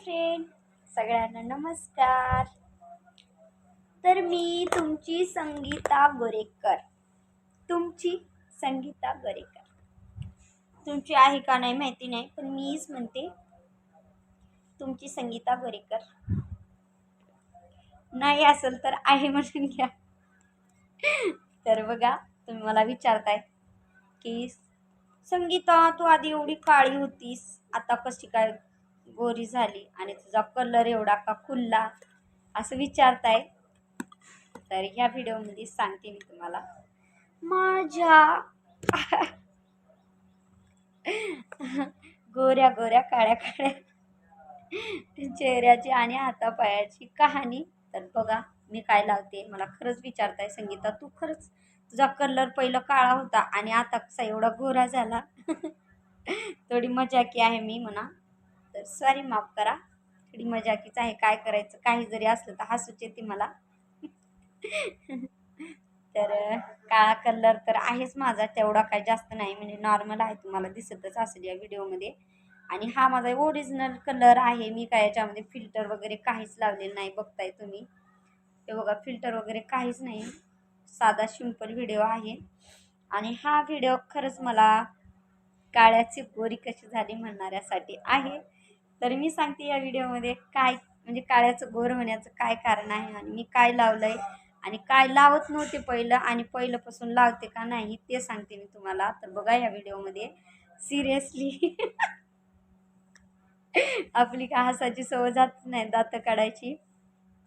Hi friend, सगळ्यांना नमस्कार. तर मी तुमची संगीता गोरेकर. तुमची संगीता गोरेकर. तुमची आहे का नाही माहिती नाही, पण मीच म्हणते तुमची संगीता गोरेकर. नाही असेल तर आहे म्हणून घ्या. तर बघा, तुम्ही मला विचारताय की संगीता तू आधी एवढी काळी होतीस, आता कशी काय गोरी झाली आणि तुझा कलर एवढा का खुलला, असं विचारताय. तर ह्या व्हिडिओमध्ये सांगते मी तुम्हाला माझ्या गोऱ्या गोऱ्या काळ्या काळ्या चेहऱ्याची आणि हातापायाची कहाणी. तर बघा, मी काय लावते. मला खरंच विचारताय संगीता, तू खरंच तुझा कलर पहिला काळा होता आणि आता कसा एवढा गोरा झाला? थोडी मजाकी आहे मी म्हणा, तर सॉरी, माफ करा. थोडी मजाकीच आहे, काय करायचं, काही जरी असलं तर हसूच येते मला. तर काळा कलर तर आहेच माझा, तेवढा काही जास्त नाही, म्हणजे नॉर्मल आहे, तुम्हाला दिसतच असेल या व्हिडिओमध्ये. आणि हा माझा ओरिजिनल कलर आहे. मी काय याच्यामध्ये फिल्टर वगैरे काहीच लावलेलं नाही, बघताय तुम्ही. हे बघा, फिल्टर वगैरे काहीच नाही, साधा सिंपल व्हिडिओ आहे. आणि हा व्हिडिओ खरंच मला काळ्याची गोरी कशी झाली म्हणणाऱ्यासाठी आहे. तर मी सांगते या व्हिडिओमध्ये काय म्हणजे काळ्याचं गोर होण्याचं काय कारण आहे, आणि मी काय लावलंय आणि काय लावत नव्हते पहिलं आणि पहिल्यापासून लावते का नाही ते सांगते मी तुम्हाला. तर बघा या व्हिडिओमध्ये सिरियसली. आपली का हसायची सवय जात नाही, दात काढायची.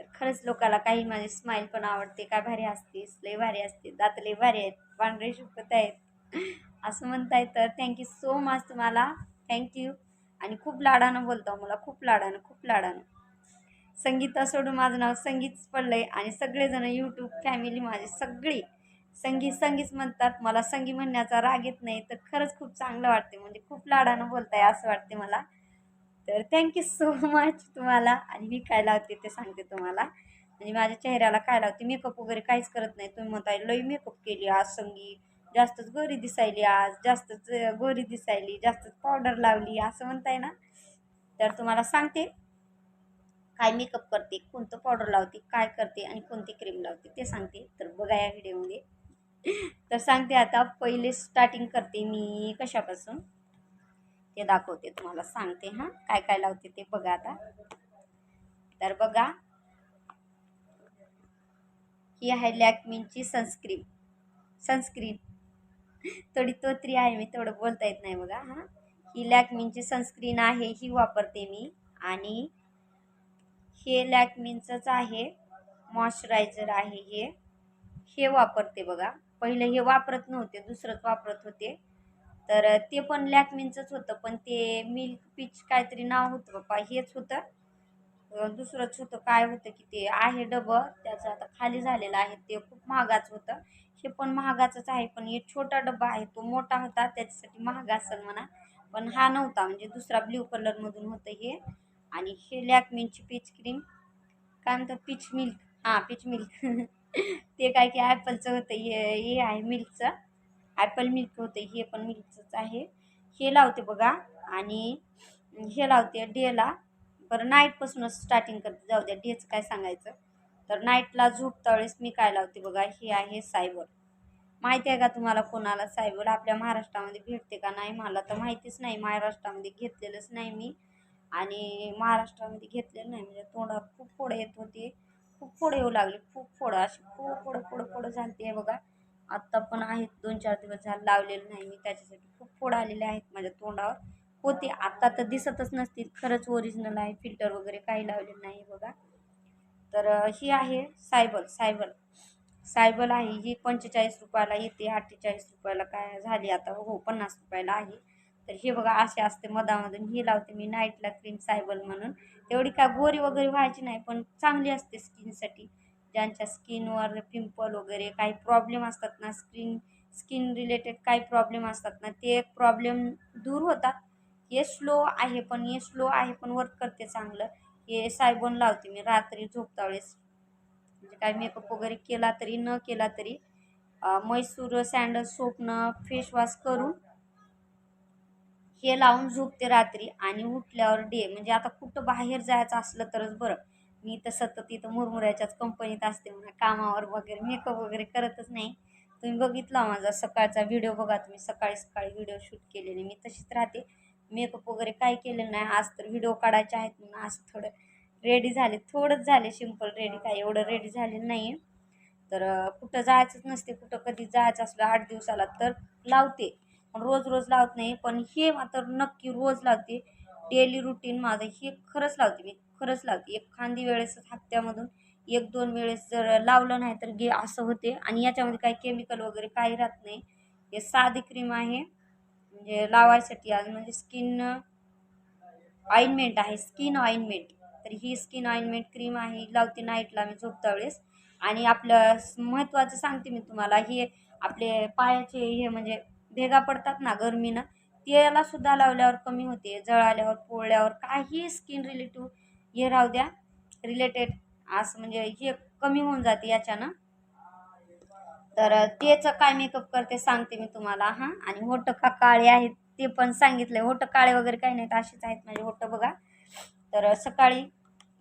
तर खरंच लोकाला काही माझी स्माईल पण आवडते, काय भारी असते, लय भारी असते, दात लय भारी आहेत, पांढरे शुकत आहेत असं म्हणताय. तर थँक्यू सो मच तुम्हाला, थँक्यू. आणि खूप लाडानं बोलतो मला, खूप लाडानं, खूप लाडानं. संगीता सोडून माझं नाव संगीतच पडलंय आणि सगळेजण यूट्यूब फॅमिली माझी सगळी संगीत संगीत म्हणतात. मला संगी म्हणण्याचा राग येत नाही, तर खरंच खूप चांगलं वाटते, म्हणजे खूप लाडानं बोलताय असं वाटते मला. तर थँक्यू सो मच तुम्हाला. आणि मी काय लावते ते सांगते तुम्हाला. म्हणजे माझ्या चेहऱ्याला काय लावते, मेकअप वगैरे काहीच करत नाही. तुम्ही म्हणताय लई मेकअप केली आज संगी, जास्तच गोरी दिसायली, आज जास्तच गोरी दिसायली, जास्तच पावडर लावली असं म्हणताय ना. तर तुम्हाला सांगते काय मेकअप करते, कोणतं पावडर लावते, काय करते आणि कोणती क्रीम लावते ते सांगते. तर बघा या व्हिडिओमध्ये. तर सांगते आता, पहिले स्टार्टिंग करते मी कशापासून ते दाखवते तुम्हाला, सांगते हां काय काय लावते ते बघा आता. तर बघा, ही आहे लॅक्मीची सनस्क्रीन. थोडी तोत्री आहे मी, थोडं बोलता येत नाही बघा. हां, ही लॅक्मीची सनस्क्रीन आहे, ही वापरते मी. आणि हे लॅक्मीचंच आहे, मॉइश्चरायझर आहे हे वापरते बघा. पहिले हे वापरत नव्हते, दुसरंच वापरत होते. तर ते पण लॅक्मीचंच होतं, पण ते मिल्क पीच काहीतरी नाव होतं बाप्पा, हेच होतं. दुसरंच होतं, काय होतं की ते आहे डबं, त्याचं आता खाली झालेलं आहे, ते खूप महागाचं होतं. हे पण महागाचंच आहे, पण हे छोटा डबा आहे, तो मोठा होता, त्याच्यासाठी महाग असेल म्हणा. पण हा नव्हता, म्हणजे दुसरा ब्ल्यू कलरमधून होतं हे. आणि हे लॅक्मीची पीच क्रीम, काय म्हणतात, पीच मिल्क, हां पीच मिल्क. ते काय की ॲपलचं होतं, हे आहे मिल्कचं, ॲपल मिल्क होतं, हे पण मिल्कचंच आहे. हे लावते बघा. आणि हे लावते डेला. बरं, नाईटपासूनच स्टार्टिंग करते, जाऊ द्या डेचं काय सांगायचं. तर नाईटला झोपता वेळेस मी काय लावते बघा, हे आहे सायबर. माहिती आहे का तुम्हाला कोणाला सायबर आपल्या महाराष्ट्रामध्ये भेटते का नाही, मला तर माहितीच नाही, महाराष्ट्रामध्ये घेतलेलंच नाही मी. आणि महाराष्ट्रामध्ये घेतलेलं नाही, म्हणजे तोंडावर खूप फोडं येत होते, खूप फोडं येऊ लागले, खूप फोडं, अशी खूप फोडं झालते बघा. आत्ता पण आहेत, 2-4 दिवस झाले लावलेलं नाही मी, त्याच्यासाठी खूप फोड आलेले आहेत माझ्या तोंडावर. होते, आत्ता तर दिसतच नसतील, खरंच ओरिजिनल आहे, फिल्टर वगैरे काही लावलेलं नाही बघा. तर ही आहे सायबल आहे, ही 45 रुपयाला येते, 48 रुपयाला काय झाली आता, हो 50 रुपयाला आहे. तर हे बघा असे असते, मधामधून ही लावते मी नाईटला क्रीम सायबल म्हणून. तेवढी काय गोरी वगैरे व्हायची नाही, पण चांगली असते स्किनसाठी. ज्यांच्या स्किनवर पिंपल वगैरे काही प्रॉब्लेम असतात ना, स्किन रिलेटेड काही प्रॉब्लेम असतात ना, ते एक प्रॉब्लेम दूर होतात. हे स्लो आहे, पण वर्क करते चांगलं. हे सायबॉन लावते मी रात्री झोपता वेळेस, म्हणजे काय मेकअप वगैरे केला तरी न केला तरी. म्हैसूर सँडल सोपनं फेस वॉश करून हे लावून झोपते रात्री आणि उठल्यावर डे म्हणजे आता कुठं बाहेर जायचं असलं तरच बरं. मी तर सतत इथं मुरमुऱ्याच्याच कंपनीत असते म्हणा, कामावर वगैरे मेकअप वगैरे करतच नाही. तुम्ही बघितला माझा सकाळचा व्हिडिओ बघा, तुम्ही सकाळी सकाळी व्हिडिओ शूट केलेले मी तशीच राहते. मेकअप वगैरे काय केलेलं नाही. आज तर व्हिडिओ काढायचे आहेत म्हणून आज थोडं रेडी झाले, थोडंच झाले सिंपल रेडी, काय एवढं रेडी झालेलं नाही. तर कुठं जायचंच नसते, कुठं कधी जायचं असलं 8 दिवसाला तर लावते, पण रोज रोज लावत नाही. पण हे मात्र नक्की रोज लावते. डेली रुटीन माझं हे खरंच लावते, मी खरंच लावते. एखादी वेळेस हप्त्यामधून 1-2 वेळेस जर लावलं नाही तर असं होते. आणि याच्यामध्ये काही केमिकल वगैरे काही राहत नाही. हे साधी क्रीम आहे म्हणजे लावायसाठी, आज म्हणजे स्किन ऑइंटमेंट आहे, स्किन ऑइंटमेंट. तर ही स्किन ऑइंटमेंट क्रीम आहे, लावते नाईटला मी झोपता वेळेस. आणि आपलं महत्त्वाचं सांगते मी तुम्हाला, हे आपले पायाचे हे म्हणजे भेगा पडतात ना गरमीनं, त्याला सुद्धा लावल्यावर कमी होते. जळाल्यावर पोळल्यावर काही स्किन रिलेटिव्ह हे राहू द्या, रिलेटेड असं म्हणजे हे कमी होऊन जाते याच्यानं. तर तेच काय मेकअप करते सांगते मी तुम्हाला हां. आणि होठ का काळे आहेत ते पण सांगितलंय. होठ काळे वगैरे काही नाहीत, अशीच आहेत माझे होठ बघा. तर सकाळी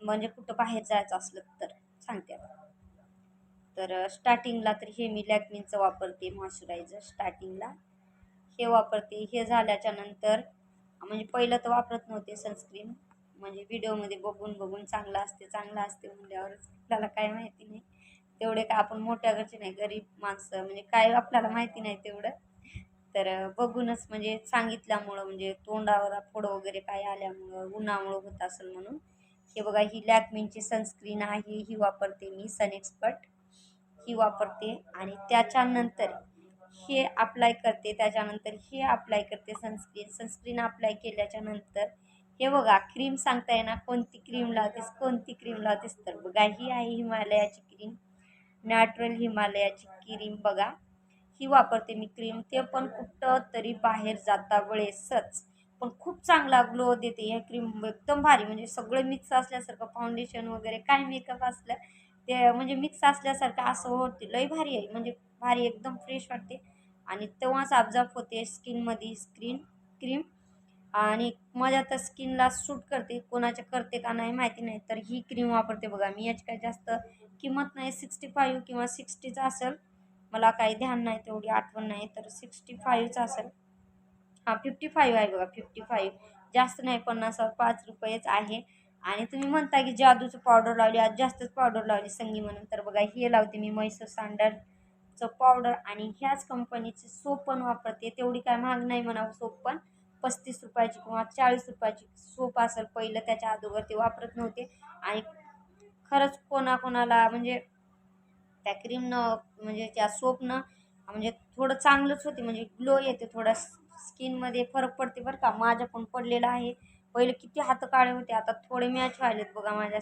म्हणजे कुठं बाहेर जायचं असलं तर सांगते आता. तर स्टार्टिंगला तर हे मी लॅक्मीचं वापरते मॉइश्चरायझर स्टार्टिंगला. हे वापरते. हे झाल्याच्या नंतर म्हणजे पहिलं तर वापरत नव्हते सनस्क्रीन, म्हणजे व्हिडिओमध्ये बघून बघून चांगलं असते चांगलं असते म्हणल्यावरच आपल्याला काय माहिती नाही. तेवढे काय आपण मोठ्या घरचे नाही, गरीब माणसं म्हणजे काय आपल्याला माहिती नाही तेवढं. तर बघूनच म्हणजे सांगितल्यामुळं म्हणजे तोंडावर फोड वगैरे काय आल्यामुळं उन्हामुळं होत असेल म्हणून. हे बघा, ही लॅक्मीची सनस्क्रीन आहे, ही वापरते मी सन एक्सपर्ट, ही वापरते. आणि त्याच्यानंतर हे अप्लाय करते, त्याच्यानंतर हे अप्लाय करते सनस्क्रीन. सनस्क्रीन अप्लाय केल्याच्या नंतर हे बघा क्रीम सांगता येणार कोणती क्रीम लावतेस कोणती क्रीम लावतेस. तर बघा ही आहे हिमालयाची क्रीम, नॅचरल हिमालयाची क्रीम बघा, ही वापरते मी क्रीम. ते पण कुठं तरी बाहेर जाता वेळेसच, पण खूप चांगला ग्लो देते ह्या क्रीम, एकदम भारी. म्हणजे सगळं मिक्स असल्यासारखं, फाउंडेशन वगैरे काय मेकअप असलं ते म्हणजे मिक्स असल्यासारखं असं होते. लई भारी आहे म्हणजे भारी, एकदम फ्रेश वाटते. आणि तेव्हाच ऑब्झर्व होते स्किनमध्ये क्रीम. आणि माझ्या तर स्किनला सूट करते, कोणाच्या करते का नाही माहिती नाही. तर ही क्रीम वापरते बघा मी. याची काही जास्त किंमत नाही, 65 किंवा 60चं असेल, मला काही ध्यान नाही, तेवढी आठवण नाही. तर 65चं असेल, हां 55 आहे बघा, 55 जास्त नाही, 5 रुपयेच आहे. आणि तुम्ही म्हणता की जादूचं पावडर लावली, आज जास्तच पावडर लावली संगी म्हणून. तर बघा हे लावते मी म्हैसूर सँडलचं पावडर. आणि ह्याच कंपनीचे सोप पण वापरते, तेवढी काय महाग नाही म्हणा सोप पण, 35 रुपयाची किंवा 40 रुपयाची सोप असेल. पहिलं त्याच्या अगोदर ते वापरत नव्हते. आणि खरंच कोणाकोणाला म्हणजे त्या क्रीमनं म्हणजे त्या सोपनं म्हणजे थोडं चांगलंच होते, म्हणजे ग्लो येते, थोडा स्किनमध्ये फरक पडते बरं का. माझ्या पण पडलेला आहे. पहिले किती हात काळे होते, आता थोडे मॅच व्हायलेत बघा माझ्या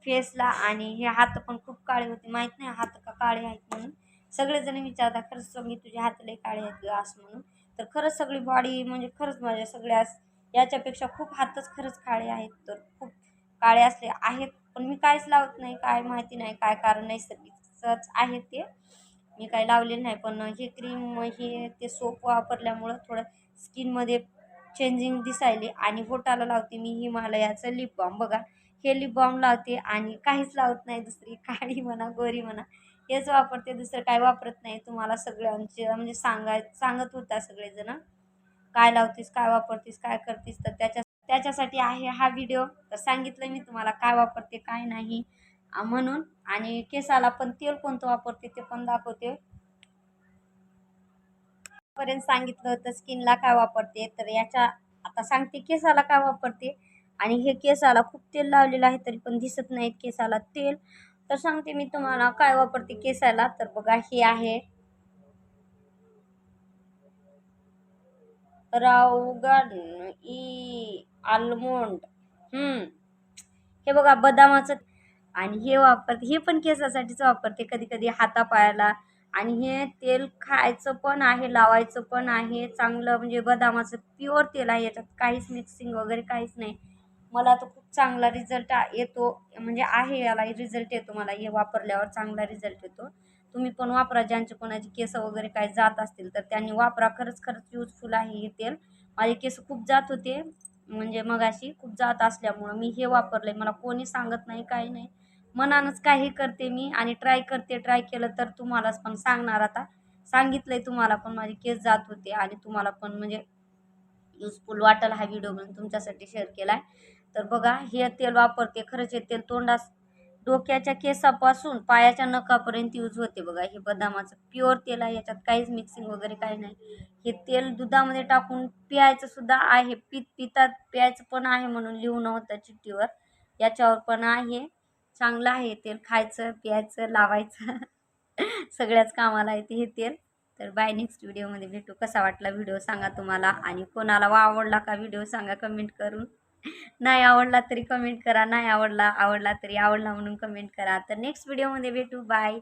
फेसला. आणि हे हात पण खूप काळे होते, माहीत नाही हात का काळे आहेत म्हणून. सगळेजण विचारतात खरंच मी तुझे हात लय काळे आहेत गं असं म्हणून. तर खरंच सगळी बॉडी म्हणजे खरंच माझ्या सगळ्या याच्यापेक्षा खूप हातच खरंच काळे आहेत. तर खूप काळे असले आहेत, पण मी काहीच लावत नाही, काय माहिती नाही काय कारण, नैसर्गिकच आहे ते, मी काही लावलेलं नाही. पण हे क्रीम हे ते सोप वापरल्यामुळं थोडं स्किनमध्ये चेंजिंग दिसायले. आणि बोटाला लावते मी हिमालयाचं लिप बाम बघा, हे लिप बाम लावते आणि काहीच लावत नाही दुसरी, काळी म्हणा गोरी म्हणा हेच वापरते, दुसरं काय वापरत नाही. तुम्हाला सगळ्यांचे म्हणजे सांगत होता सगळेजण काय लावतीस काय वापरतीस काय करतीस, तर त्याच्यासाठी आहे हा व्हिडिओ. तर सांगितलं मी तुम्हाला काय वापरते काय नाही म्हणून. आणि केसाला पण तेल कोणतं वापरते ते पण दाखवते. पर्यंत सांगितलं होतं स्किनला काय वापरते, तर याच्या आता सांगते केसाला काय वापरते. आणि हे केसाला खूप तेल लावलेलं आहे तरी पण दिसत नाही केसाला तेल. तर सांगते मी तुम्हाला काय वापरते केसाला. तर बघा हे आहे रावगण ई आल्मोंड, हे बघा बदामाचं. आणि हे वापरते, हे पण केसासाठीच वापरते, कधी कधी हातापायाला. आणि हे तेल खायचं पण आहे, लावायचं पण आहे चांगलं, म्हणजे बदामाचं प्युअर तेल आहे, याच्यात काहीच मिक्सिंग वगैरे काहीच नाही. मला तर खूप चांगला रिझल्ट येतो, म्हणजे आहे याला रिझल्ट येतो, मला हे वापरल्यावर चांगला रिझल्ट येतो. तुम्ही पण वापरा, ज्यांचे कोणाचे केस वगैरे काय जात असतील तर त्यांनी वापरा, खरंच खरंच यूजफुल आहे हे तेल. माझे केस खूप जात होते, म्हणजे मगाशी खूप जात असल्यामुळं मी हे वापरलंय. मला कोणी सांगत नाही, काही नाही. मनानंच काही करते मी आणि ट्राय करते. ट्राय केलं तर तुम्हालाच पण सांगणार आता. सांगितलंय तुम्हाला पण माझे केस जात होते आणि तुम्हाला पण म्हणजे युजफुल वाटेल हा व्हिडिओ म्हणून तुमच्यासाठी शेअर केलाय. तर बघा हे तेल वापरते. खरंच हे तेल तोंडास डोक्याच्या केसापासून पायाच्या नखापर्यंत यूज होते बघा. हे बदामाचं प्युअर तेल आहे, याच्यात काहीच मिक्सिंग वगैरे काही नाही. हे तेल दुधामध्ये टाकून प्यायचं सुद्धा आहे. पितात प्यायचं पण आहे म्हणून लिहून होतं चिठ्ठीवर. याच्यावर पण आहे. चांगलं आहे तेल, खायचं प्यायचं लावायचं सगळ्याच कामाला येते हे तेल. तर बाय, नेक्स्ट व्हिडिओमध्ये भेटू. कसा वाटला व्हिडिओ सांगा तुम्हाला, आणि कोणाला आवडला का व्हिडिओ सांगा कमेंट करून. नाही आवडला तरी कमेंट करा, नाही आवडला तरी आवडला म्हणून कमेंट करा. तर नेक्स्ट व्हिडिओमध्ये भेटू. बाय.